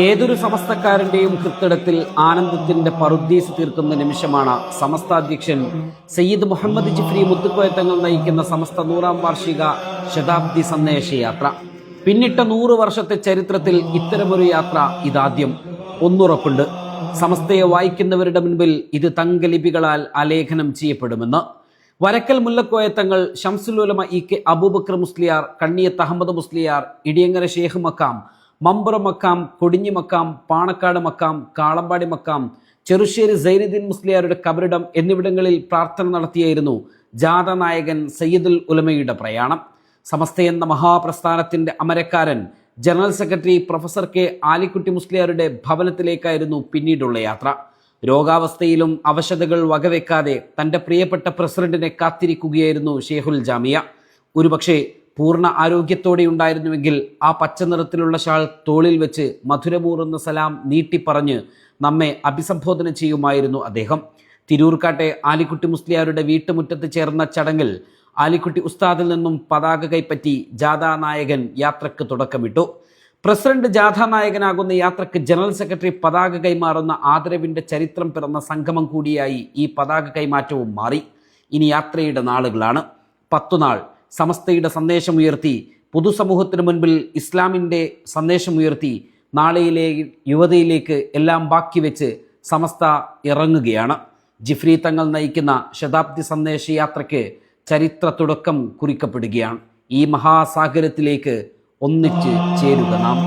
ഏതൊരു സമസ്തക്കാരന്റെയും ഹൃത്തിടത്തിൽ ആനന്ദത്തിന്റെ പറുദീസ് തീർക്കുന്ന നിമിഷമാണ് സമസ്ത അധ്യക്ഷൻ സയ്യിദ് മുഹമ്മദ് ജിഫ്രി മുത്തുക്കോയ തങ്ങൾ നയിക്കുന്ന സമസ്ത 100ാം വാർഷിക ശതാബ്ദി സന്ദേശയാത്ര. പിന്നിട്ട 100 വർഷത്തെ ചരിത്രത്തിൽ ഇത്തരമൊരു യാത്ര ഇതാദ്യം. ഒന്നുറപ്പുണ്ട്, സമസ്തയെ വായിക്കുന്നവരുടെ മുൻപിൽ ഇത് തങ്കലിപികളാൽ ആലേഖനം ചെയ്യപ്പെടുമെന്ന്. വരക്കൽ മുല്ലക്കോയ തങ്ങൾ, ശംസുൽ ഉലമ ഇ കെ അബൂബക്കർ മുസ്ലിയാർ, കണ്ണിയത്ത് അഹമ്മദ് മുസ്ലിയാർ, ഇടിയങ്ങര ഷേഖ് മക്കാം, മമ്പുറം മക്കാം, കൊടിഞ്ഞി മക്കാം, പാണക്കാട് മക്കാം, കാളമ്പാടി മക്കാം, ചെറുശ്ശേരി സൈനുദ്ദീൻ മുസ്ലിയാരുടെ കബറിടം എന്നിവിടങ്ങളിൽ പ്രാർത്ഥന നടത്തിയായിരുന്നു ജാഥ നായകൻ സയ്യിദുൽ ഉലമയുടെ പ്രയാണം. സമസ്തയെന്ന മഹാപ്രസ്ഥാനത്തിന്റെ അമരക്കാരൻ general secretary professor K Alikkutty മുസ്ലിയാരുടെ ഭവനത്തിലേക്കായിരുന്നു പിന്നീടുള്ള യാത്ര. രോഗാവസ്ഥയിലും അവശതകൾ വകവെക്കാതെ തൻ്റെ പ്രിയപ്പെട്ട പ്രസിഡന്റിനെ കാത്തിരിക്കുകയായിരുന്നു ഷേഖുൽ ജാമിയ. ഒരുപക്ഷെ പൂർണ്ണ ആരോഗ്യത്തോടെ ഉണ്ടായിരുന്നുവെങ്കിൽ ആ പച്ച നിറത്തിലുള്ള ഷാൾ തോളിൽ വെച്ച് മധുരമൂറുന്ന സലാം നീട്ടിപ്പറഞ്ഞ് നമ്മെ അഭിസംബോധന ചെയ്യുമായിരുന്നു അദ്ദേഹം. തിരൂർക്കാട്ടെ ആലിക്കുട്ടി മുസ്ലിയാരുടെ വീട്ടുമുറ്റത്ത് ചേർന്ന ചടങ്ങിൽ ആലിക്കുട്ടി ഉസ്താദിൽ നിന്നും പതാക കൈപ്പറ്റി ജാഥാ നായകൻ യാത്രക്ക് തുടക്കമിട്ടു. പ്രസിഡന്റ് ജാഥാ നായകനാകുന്ന യാത്രക്ക് ജനറൽ സെക്രട്ടറി പതാക കൈമാറുന്ന ആദരവിന്റെ ചരിത്രം പിറന്ന സംഗമം കൂടിയായി ഈ പതാക കൈമാറ്റവും മാറി. ഇനി യാത്രയുടെ നാളുകളാണ്. 10 നാൾ സമസ്തയുടെ സന്ദേശമുയർത്തി, പൊതുസമൂഹത്തിന് മുൻപിൽ ഇസ്ലാമിൻ്റെ സന്ദേശമുയർത്തി, നാളെയിലെ യുവതയിലേക്ക് എല്ലാം ബാക്കി വെച്ച് സമസ്ത ഇറങ്ങുകയാണ്. ജിഫ്രി തങ്ങൾ നയിക്കുന്ന ശതാബ്ദി സന്ദേശയാത്രയ്ക്ക് ചരിത്ര തുടക്കം കുറിക്കപ്പെടുകയാണ്. ഈ മഹാസാഗരത്തിലേക്ക് ഒന്നിച്ച് ചേരുക നാം.